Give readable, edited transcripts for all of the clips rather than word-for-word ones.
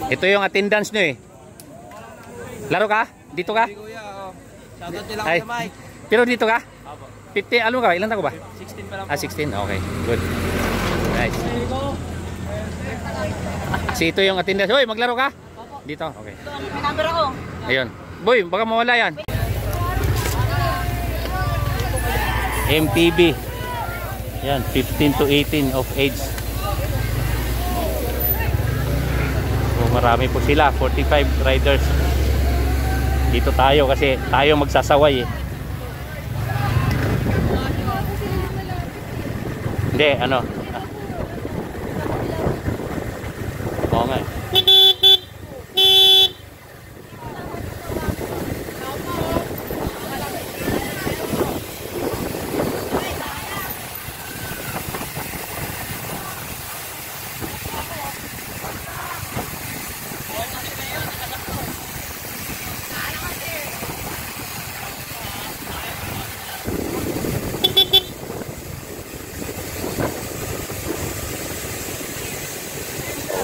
Ito yung attendance nyo eh. Laro ka? Dito ka? Shoutout nyo lang Ay. sa mic. Pero dito ka? 50, ano ka? Ilan taon ko ba? 16 pa lang. 16, okay. Good. Nice. Si ito yung attendance. Hoy, maglaro ka? Dito, okay. May number ako. Ayun. Boy, baka mawala yan. MTB. Yan, 15 to 18 of age. So, marami po sila, 45 riders. Dito tayo kasi tayo magsasaway eh. Hindi, ano? Oo nga eh.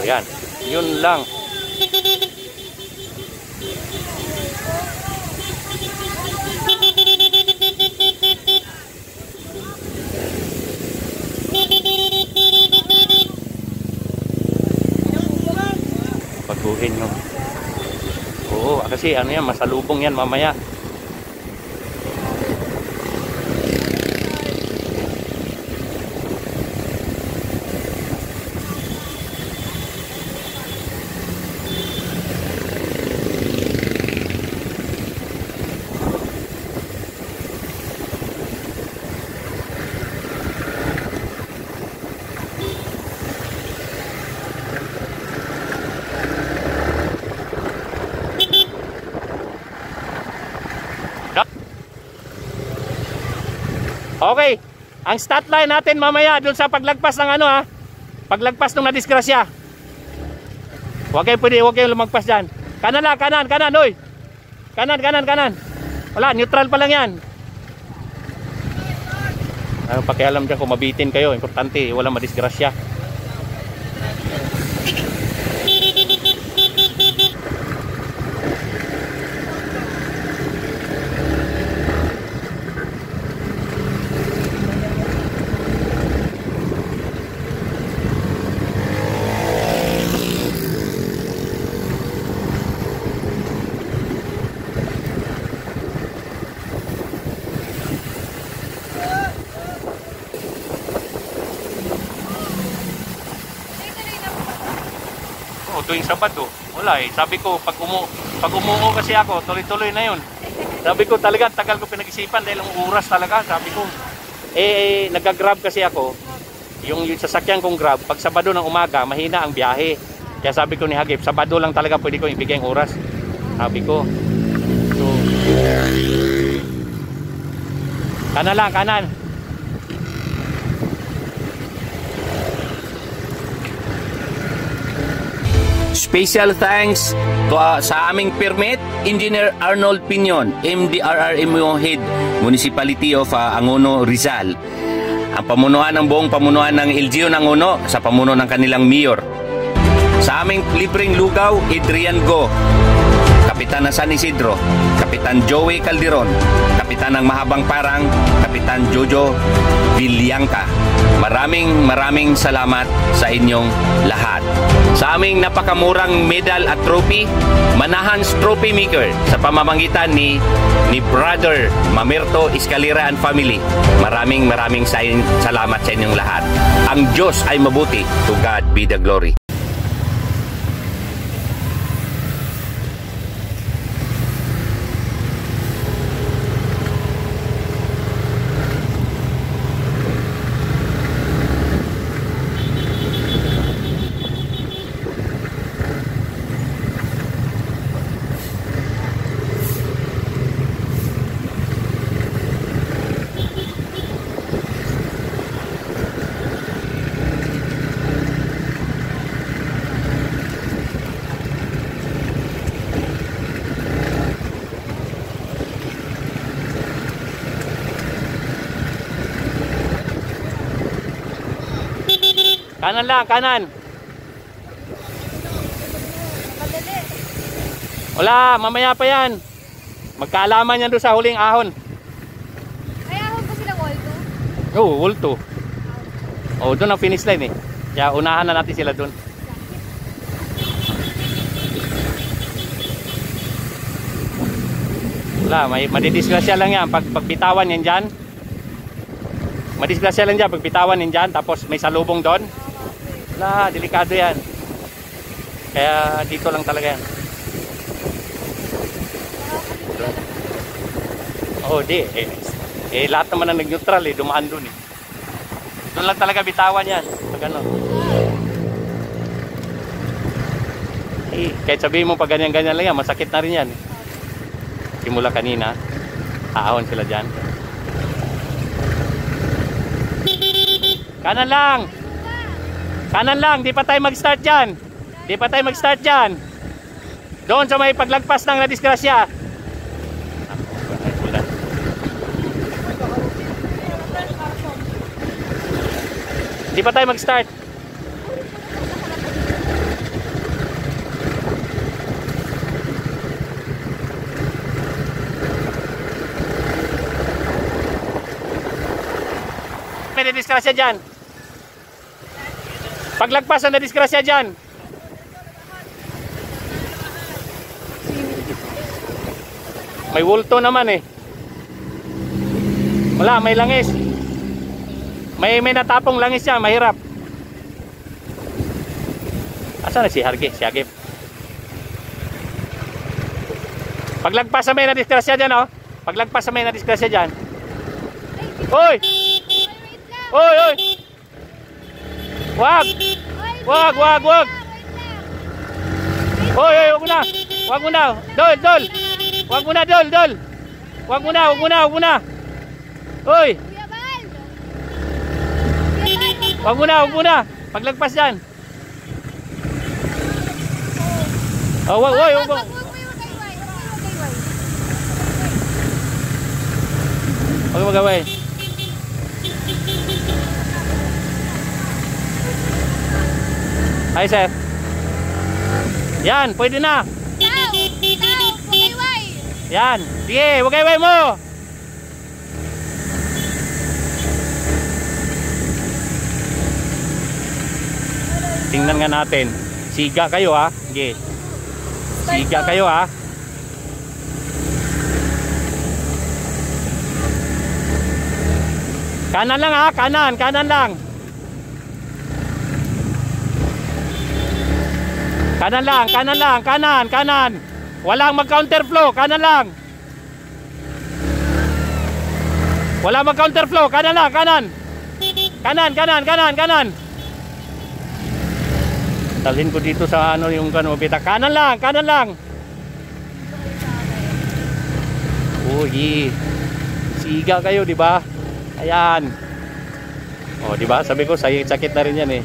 Yan, yun lang. Baguhin nyo. Oo, kasi ano yan, masalubong yan mamaya. Okay, ang start line natin mamaya doon sa paglagpas ng ano ha. Paglagpas ng nadisgrasya. Huwag kayong lumagpas dyan. Kanan lang, kanan, oy. Kanan. Wala, neutral pa lang yan. Ano pakialam dyan kung mabitin kayo. Importante, walang madisgrasya. Tuwing Sabado, wala eh. Sabi ko, pag umuo kasi ako, tuloy-tuloy na yun. Sabi ko talaga, tagal ko pinag-isipan dahil ang oras talaga. Sabi ko, nag-grab kasi ako. Yung sasakyan kong grab, pag Sabado ng umaga, mahina ang biyahe. Kaya sabi ko ni Hagip, Sabado lang talaga pwede ko ibigay ang oras. Sabi ko. So, kanan. Special thanks to, sa aming permit, Engineer Arnold Piñon, MDRRMO Head, Municipality of Angono, Rizal. Ang pamunuan ng buong pamunuan ng LGU ng Angono sa pamuno ng kanilang mayor. Sa aming libreng lugaw, Adrian Go, Kapitan ng San Isidro, Kapitan Joey Calderon, Kapitan ng Mahabang Parang, Kapitan Jojo Villanca. Maraming salamat sa inyong lahat. Sa aming napakamurang medal at trophy, Manahan's Trophy Maker sa pamamagitan ni Brother Mamerto Escalera and family. Maraming salamat sa inyong lahat. Ang Diyos ay mabuti. To God be the glory. Kanan lang, kanan. Wala, mamaya pa yan. Magkaalaman yan doon sa huling ahon. Ay, ahon pa sila wall 2? Oo, wall 2. Oh, doon ang finish line eh. Kaya unahan na natin sila doon. Wala, madidisgrasya lang yan. Pagbitawan yan dyan. Madisgrasya lang dyan. Pagbitawan yan dyan. Tapos may salubong doon. Wala, delikado yan. Kaya dito lang talaga yan. Oh, di. Lahat naman na nag-neutral eh. Dumaan doon eh. Doon lang talaga bitawan yan. Pag ano. Kahit sabihin mo pag ganyan-ganyan lang yan, masakit na rin yan. Simula kanina, ahon sila dyan. Kanan lang! Kanan lang! Di pa tayo mag-start dyan! Di pa tayo mag-start dyan! Doon sa may paglagpas ng nadisgrasya. Di pa tayo mag-start. May nadisgrasya dyan. Paglagpas ang nadisgrasya dyan. May wulto naman eh. Wala, may langis. May natapong langis yan, mahirap. Asan na si Harge? Si Agip. Paglagpas sa may nadisgrasya dyan, oh. Paglagpas sa may nadisgrasya dyan. Hoy! Hoy, hoy! Wag! Wag, wag, wag! Hoy, hoy, wag mo na! Wag mo na! Dol, dol! Wag mo na, dol, dol! Wag mo na, wag mo na, wag mo na! Hoy! Wag mo na, wag mo na! Paglagpas dyan! Oh, wag, wag, wag, wag! Wag mo gawin! Hi, sir. Yan, pwede na. Yan. Sige, wagay-way mo. Tingnan nga natin. Siga kayo ha. Sige. Siga kayo ha. Kanan lang ha, kanan, kanan lang. Kanan lang, kanan lang, kanan, kanan. Walang mag-counter flow, kanan lang. Walang mag-counter flow, kanan lang, kanan. Kanan, kanan, kanan, kanan. Dalhin ko dito sa ano yung kanobita. Kanan lang, kanan lang. Uy, siga kayo, di ba? Ayan. Oh, di ba? Sabi ko, sakit na rin yan eh.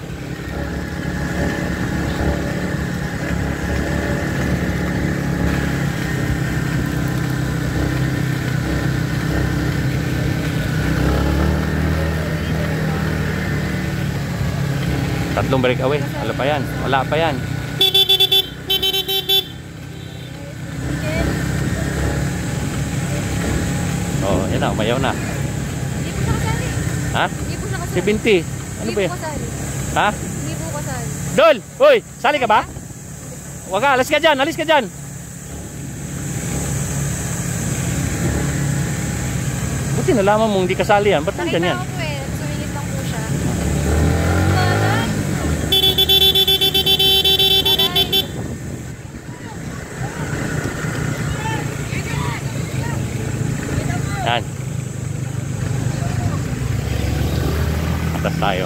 Tatlong breakaway. Wala pa yan. Wala pa yan. Oh, yan na. Umayaw na. Ha? 70. Ano ba yan? Ha? Hindi po kasali. Dol! Uy! Sali ka ba? Wag ka. Alis ka dyan. Alis ka dyan. Buti nalaman mong hindi kasali yan. Ba't nandyan yan? Nakita ko po eh. Sumilip lang po siya. Yan. Atas tayo.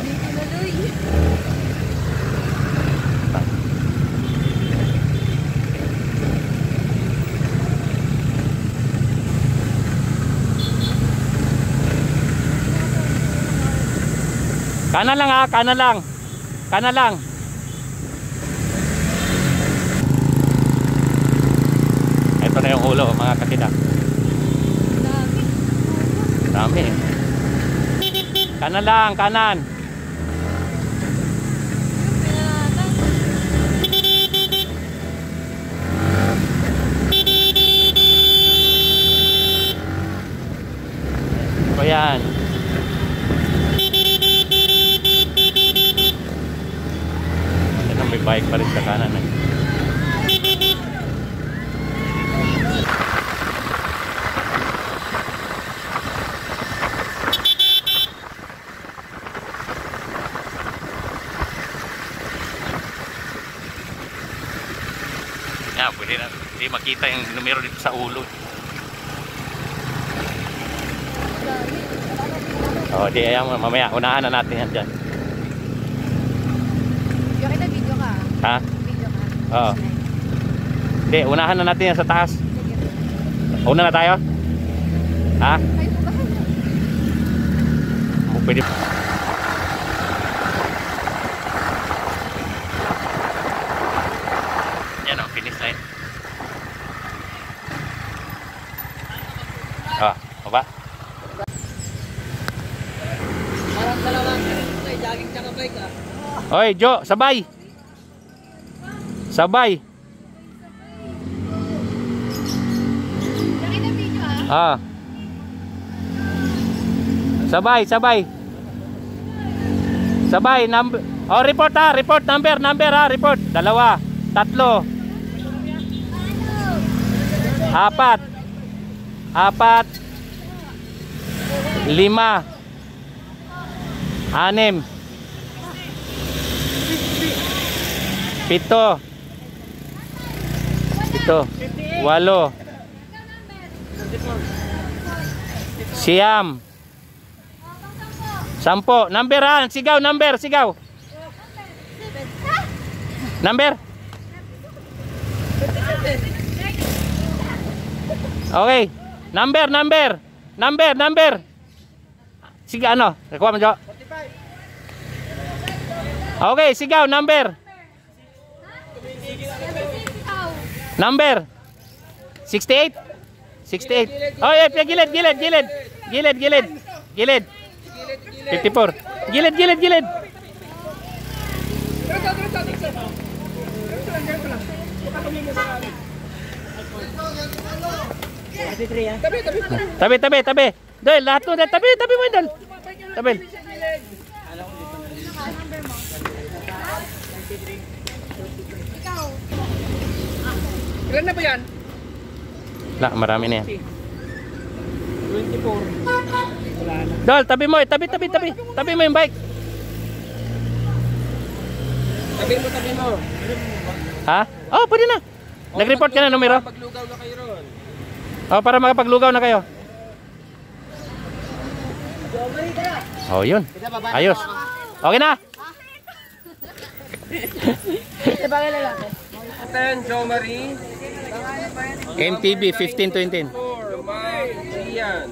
Kanan lang ha, kanan lang. Kanan lang. Ito na yung ulo mga kakida. Dami. Kanan lang, kanan. Yan. Yan, may bike pa rin sa kanan eh. Yan, pwede na. Hindi makita yung numero dito sa ulo. Oh, di ayan, mamaya unahan na natin yan dyan. Kita video ka. Ha? Video ka. Oo. Hindi, unahan na natin yan sa taas. Una na tayo? Ha? Kayo po ba? Oh, pwede. Yan o, finish line. Ah, baba. Parang dalawang may jogging tsaka bike ah. Oy, Jo, sabay. Sabay. Kita video ha. Ah. Sabay, sabay. Sabay, number. Oh, report ha, report number ha, report. 2, 3, 4, 4, 5, 6, 7, 8, 9, 10, 11, number ha, sigaw, number, sigaw. Number. Okay. Number. Sige, ano? Nakuha mo, Jo? Okay, sigaw, number. Number. 68. 68. Oh, yeah, gilid. 54. Gilid. Tabi. Dol, lahat mo dal. Tabi mo dal. Tabi. Ilan na ba yan? La, marami na yan. 24. Wala na. Dol, tabi mo yung bike. Tabi mo. Ha? Oh, pwede na. Nag-report ka na numero? Paglugaw na kayo ron. Oh, para makapaglugaw na kayo. Oh, yun. Ayos. Okay na. Ten, Jo Marie. MTB 15-20. 4, Gian.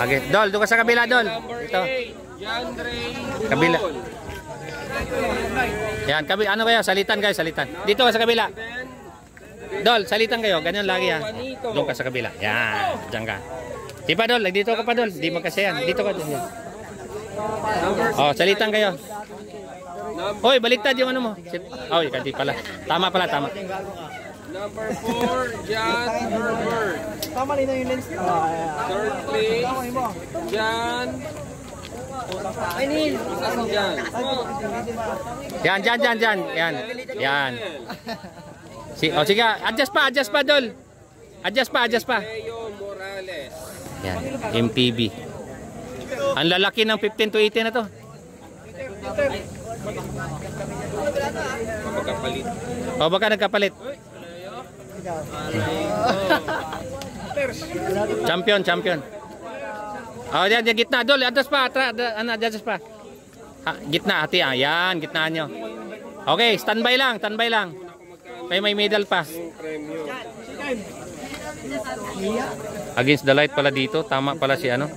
Okay, Dol, doon ka sa kabila, Dol. Number Ito. 8, John Ray. Kabila. Yan, ano kayo? Salitan. Dito ka sa kabila. Dol, salitan kayo. Ganyan lagi ha. Doon ka sa kabila. Yan, diyan ka. Di pa, Dol, dito ka pa, Dol. Di magkasya yan. Dito ka dyan. Oh, salitan kayo. Hoy, baliktad yung ano mo. Oh, hindi pala. Tama. Number 4, John Herbert. Tama rin na yung lens. Third place, John. Ay, Neil. Yan. Yan. Sige, adjust pa, Dol. Adjust pa. Leo Morales. Yan, MTB. Ang lalaki ng 15 to 18 na to. Magkapalit. O, baka nagkapalit. Champion. O, yan, gitna, Dol. Adjust pa. Adjust pa. Gitna, ati. Yan, gitnaan nyo. Okay, standby lang. May medal pa. Against the light pala dito. Tama pala si ano.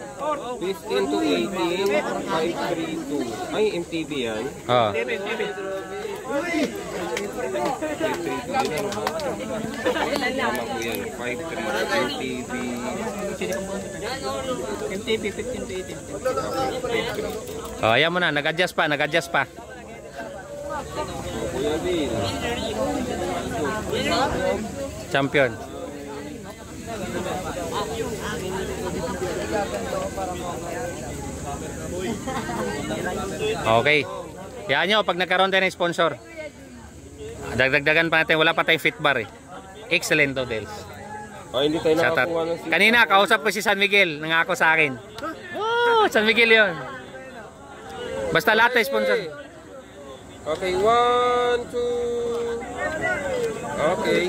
15 to 18, 532. Ay, MTB yan. Oo. Tama po yan. 532 MTB. MTB 15 to 18. Oh, ayan mo na. Nag-adjust pa. Kuya Bill. Champion. Okay. Yan nyo, pag nagkaroon tayo ng sponsor, dagdagan pa natin, wala pa tayong fit bar eh. Excellent Dels. Oh, hindi tayo Shoutout. nakakuha ng Kanina, kausap ko si San Miguel, nangako sa akin. Oh, San Miguel yon. Basta lahat ay sponsor. Okay, 1, 2. Okay.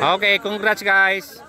Okay, congrats guys.